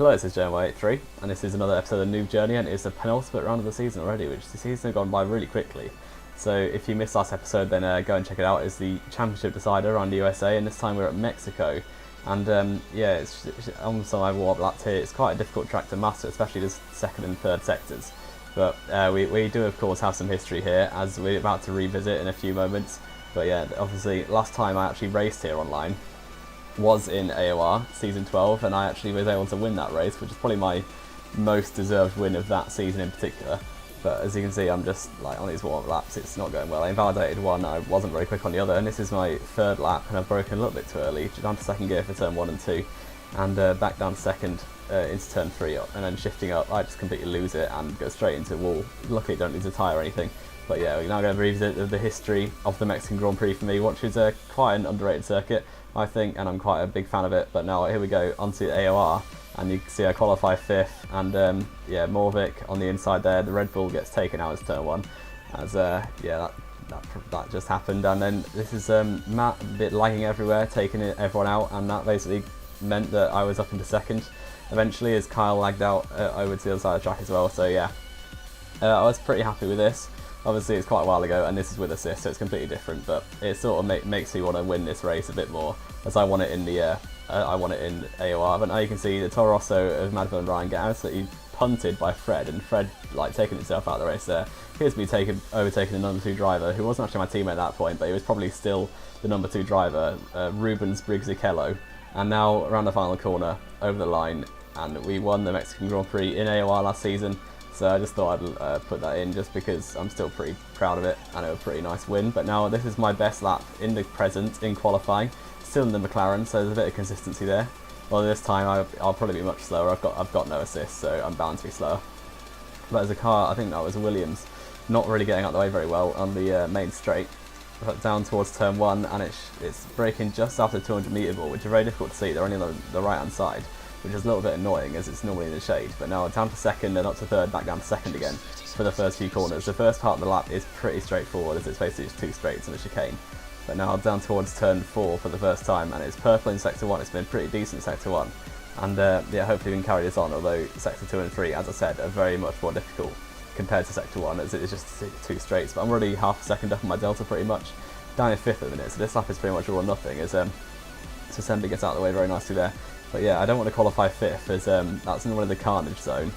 Hello, this is Jeremy83, and this is another episode of Noob Journey, and it's the penultimate round of the season already, which the season has gone by really quickly. So if you missed last episode, then go and check it out. It's the championship decider around the USA, and this time we're at Mexico. And yeah, it's on some of warm laps here. It's quite a difficult track to master, especially the second and third sectors. But we do, of course, have some history here, as we're about to revisit in a few moments. But yeah, obviously, last time I actually raced here online was in AOR season 12, and I actually was able to win that race, which is probably my most deserved win of that season in particular. But as you can see, I'm just like on these warm-up laps, it's not going well. I invalidated one, I wasn't very quick on the other, and this is my third lap, and I've broken a little bit too early, down to second gear for turn 1 and 2, and back down to second into turn 3, and then shifting up, I just completely lose it and go straight into the wall. Luckily, don't lose a tyre or anything. But yeah, we're now going to revisit the history of the Mexican Grand Prix for me, which is quite an underrated circuit, I think, and I'm quite a big fan of it. But now here we go onto that, and you can see I qualify 5th, and yeah, Morvik on the inside there. The Red Bull gets taken out as turn 1, as yeah, that just happened. And then this is Matt a bit lagging everywhere, taking everyone out, and that basically meant that I was up into second eventually, as Kyle lagged out over to the other side of the track as well. So yeah, I was pretty happy with this. Obviously it's quite a while ago, and this is with assist, so it's completely different, but it sort of makes me want to win this race a bit more, as I want it in the I want it in AOR. But now you can see the Toro Rosso of Madville and Ryan get absolutely punted by Fred, and Fred like taking himself out of the race there. He appears to be overtaking the number 2 driver, who wasn't actually my teammate at that point, but he was probably still the number 2 driver, Rubens Briggs-Ikello. And now around the final corner, over the line, and we won the Mexican Grand Prix in AOR last season. So I just thought I'd put that in just because I'm still pretty proud of it, and it was a pretty nice win. But now this is my best lap in the present in qualifying, still in the McLaren, so there's a bit of consistency there. Well, this time I'll probably be much slower. I've got no assist, so I'm bound to be slower. But as a car, I think that was Williams, not really getting out the way very well on the main straight. But down towards turn 1, and it's braking just after the 200 metre ball, which is very difficult to see. They're only on the right hand side, which is a little bit annoying as it's normally in the shade. But now down to second, then up to third, back down to second again for the first few corners. The first part of the lap is pretty straightforward, as it's basically just 2 straights and a chicane. But now down towards turn 4 for the first time, and it's purple in sector 1. It's been pretty decent in sector 1, and yeah, hopefully we can carry this on, although sector 2 and 3, as I said, are very much more difficult compared to sector 1, as it is just 2 straights. But I'm already half a second up on my delta pretty much, down in 5th at the minute, so this lap is pretty much all or nothing, as Sembi gets out of the way very nicely there. But yeah, I don't want to qualify 5th, as that's in one of the carnage zone,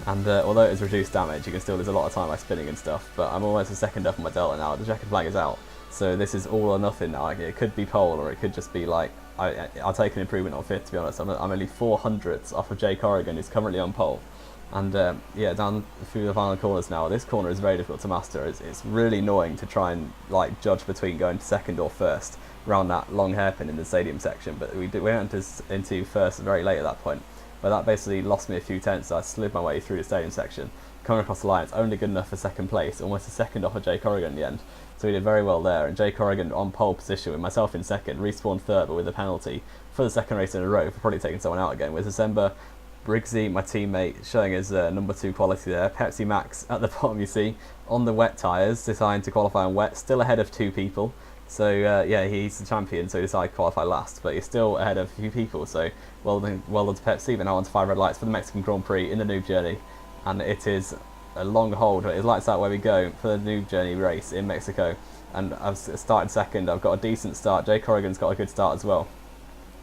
and although it is reduced damage, you can still lose a lot of time by spinning and stuff. But I'm almost a second up on my delta now. The checkered flag is out, so this is all or nothing now. Like, it could be pole, or it could just be like I'll take an improvement on 5th. To be honest, I'm only 400ths off of Jay Corrigan, who's currently on pole. And yeah, down through the final corners now. This corner is very difficult to master. It's really annoying to try and like judge between going to second or first around that long hairpin in the stadium section. But we went into first very late at that point. But that basically lost me a few tenths. So I slid my way through the stadium section, coming across the line. It's only good enough for second place, almost a second off of Jay Corrigan in the end. So we did very well there. And Jay Corrigan on pole position with myself in second, respawned third, but with a penalty for the second race in a row for probably taking someone out again. With December Briggsy, my teammate, showing his number 2 quality there. Pepsi Max at the bottom, you see, on the wet tyres, deciding to qualify on wet, still ahead of 2 people. So yeah, he's the champion, so he decided to qualify last, but he's still ahead of a few people. So well done to Pepsi. But now on to 5 red lights for the Mexican Grand Prix in the Noob Journey, and it is a long hold. It's lights out where we go for the Noob Journey race in Mexico, and I've started second. I've got a decent start. Jay Corrigan's got a good start as well.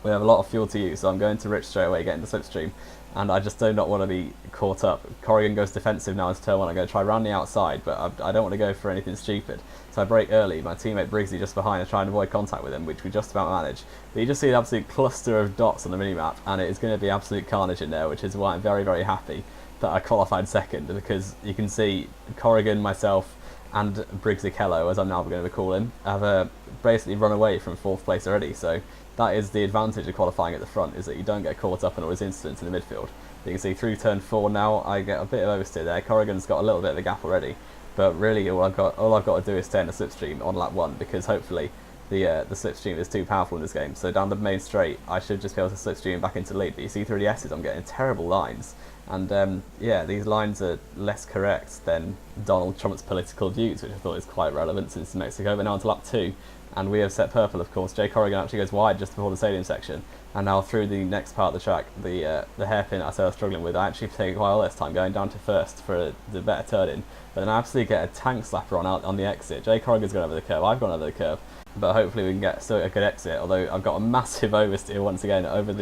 We have a lot of fuel to use, so I'm going to Rich straight away, getting the slipstream, and I just do not want to be caught up. Corrigan goes defensive now into turn 1. I'm going to try round the outside, but I don't want to go for anything stupid. So I brake early. My teammate Briggsy just behind, I try and avoid contact with him, which we just about manage. But you just see an absolute cluster of dots on the minimap, and it is going to be absolute carnage in there, which is why I'm very, very happy that I qualified second, because you can see Corrigan, myself, and Briggs-Ikello, as I'm now going to call him, have basically run away from 4th place already. So that is the advantage of qualifying at the front, is that you don't get caught up in all these incidents in the midfield. You can see through turn 4 now, I get a bit of oversteer there. Corrigan's got a little bit of a gap already, but really all I've got to do is stay in the slipstream on lap 1, because hopefully the slipstream is too powerful in this game. So down the main straight, I should just be able to slipstream back into the lead. But you see through the S's, I'm getting terrible lines. And yeah, these lines are less correct than Donald Trump's political views, which I thought is quite relevant since Mexico. But now on to lap 2, and we have set purple, of course. Jay Corrigan actually goes wide just before the stadium section. And now through the next part of the track, the hairpin I was struggling with, I actually take quite a lot this time, going down to first for the better turn in. But then I absolutely get a tank slapper out on the exit. Jay Corrigan's gone over the curve, I've gone over the curve. But hopefully we can get still a good exit, although I've got a massive oversteer once again onto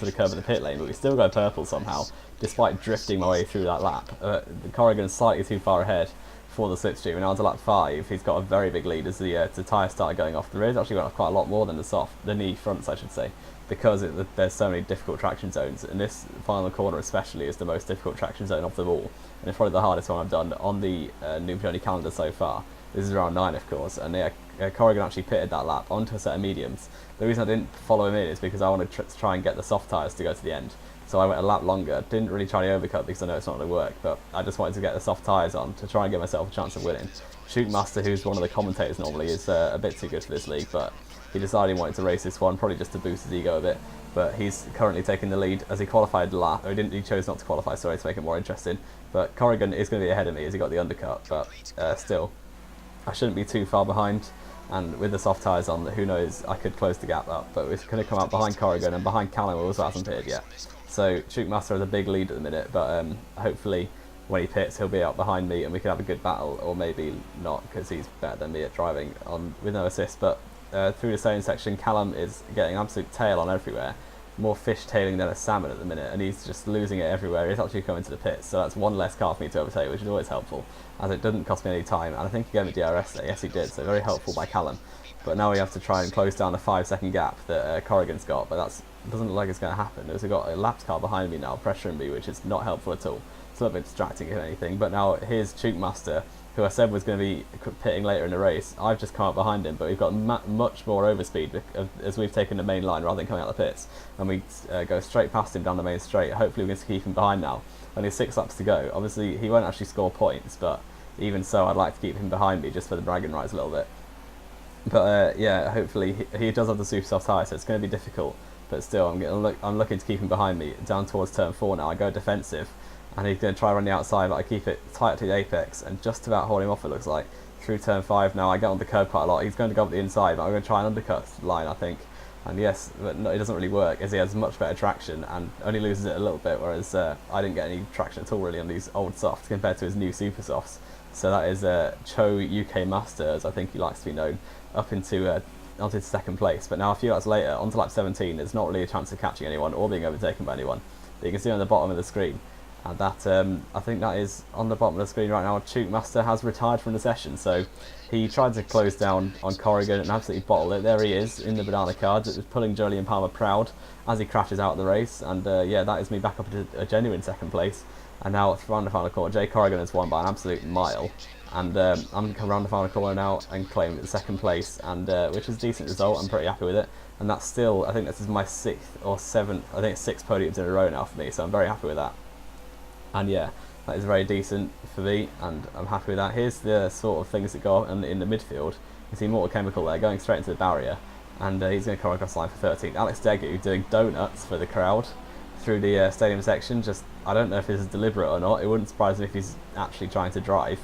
the curb of the pit lane, but we still go purple somehow, despite drifting my way through that lap. Corrigan's slightly too far ahead for the slipstream, and now onto lap 5, he's got a very big lead as the tyres started going off. The rear's actually went off quite a lot more than the knee fronts, I should say, because there's so many difficult traction zones, and this final corner especially is the most difficult traction zone of them all, and it's probably the hardest one I've done on the Noob Journey calendar so far. This is round 9, of course, and yeah, Corrigan actually pitted that lap onto a set of mediums. The reason I didn't follow him in is because I wanted to try and get the soft tyres to go to the end. So I went a lap longer, didn't really try the overcut because I know it's not going to work, but I just wanted to get the soft tyres on to try and give myself a chance of winning. Shootmaster, who's one of the commentators normally, is a bit too good for this league, but he decided he wanted to race this one, probably just to boost his ego a bit. But he's currently taking the lead as he qualified the lap, or he chose not to qualify, sorry, to make it more interesting. But Corrigan is going to be ahead of me as he got the undercut, but still, I shouldn't be too far behind. And with the soft tyres on, who knows, I could close the gap up, but we're going to come out behind Corrigan and behind Callum, who also hasn't pitted yet. So Shootmaster has a big lead at the minute, but hopefully when he pits he'll be out behind me and we can have a good battle, or maybe not because he's better than me at driving with no assist. But through the stadium section, Callum is getting absolute tail on everywhere, more fishtailing than a salmon at the minute, and he's just losing it everywhere. He's actually coming to the pits, so that's one less car for me to overtake, which is always helpful, as it doesn't cost me any time, and I think he gave me DRS there. Yes, he did, so very helpful by Callum. But now we have to try and close down the 5-second gap that Corrigan's got, but that doesn't look like it's going to happen, as we've got a lapped car behind me now pressuring me, which is not helpful at all. It's a little bit distracting if anything, but now here's Shootmaster, who I said was going to be pitting later in the race. I've just come up behind him, but we've got much more overspeed as we've taken the main line rather than coming out the pits, and we go straight past him down the main straight. Hopefully we can keep him behind now. Only 6 laps to go. Obviously he won't actually score points, but even so I'd like to keep him behind me just for the bragging rights a little bit. But yeah, hopefully he does have the super soft tyre, so it's going to be difficult, but still I'm looking to keep him behind me down towards turn 4 now. I go defensive, and he's going to try run the outside, but I keep it tight to the apex and just about hold him off, it looks like. Through turn 5 now, I get on the curb quite a lot. He's going to go up the inside, but I'm going to try and undercut the line, I think. And yes, but no, it doesn't really work, as he has much better traction and only loses it a little bit, whereas I didn't get any traction at all really on these old softs compared to his new super softs. So that is Cho UK Master, as I think he likes to be known, up into onto second place. But now a few laps later, onto lap 17, there's not really a chance of catching anyone or being overtaken by anyone. But you can see on the bottom of the screen, and that I think that is on the bottom of the screen right now. Shootmaster has retired from the session, so he tried to close down on Corrigan and absolutely bottled it. There he is in the banana cards. It was pulling Jolyon Palmer proud as he crashes out of the race, and yeah, that is me back up to a genuine second place. And now around the final corner, Jay Corrigan has won by an absolute mile, and I'm going to come around the final corner now and claim the second place, and which is a decent result. I'm pretty happy with it, and that's still, I think this is my 6th or 7th, I think it's 6 podiums in a row now for me, so I'm very happy with that. And yeah, that is very decent for me, and I'm happy with that. Here's the sort of things that go on in the midfield. You see Mortal Chemical there going straight into the barrier, and he's going to come across the line for 13. Alex Degu doing donuts for the crowd through the stadium section. Just, I don't know if this is deliberate or not. It wouldn't surprise me if he's actually trying to drive.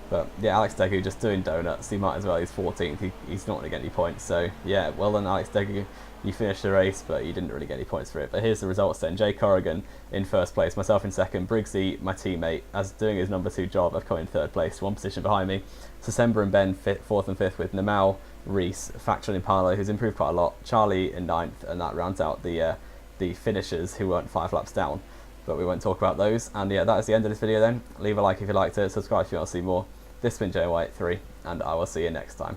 But yeah, Alex Degu just doing donuts. He might as well. He's 14th. He's not going to get any points. So yeah, well done, Alex Degu. You finished the race, but you didn't really get any points for it. But here's the results then. Jay Corrigan in first place, myself in second, Briggsy, my teammate, as doing his number 2 job, I've come in third place, 1 position behind me. Sasemba and Ben 4th and 5th, with Namal, Reese, Factual Impala, who's improved quite a lot, Charlie in 9th, and that rounds out the finishers who weren't 5 laps down. But we won't talk about those. And yeah, that is the end of this video then. Leave a like if you liked it, subscribe if you want to see more. This has been Jay White 3, and I will see you next time.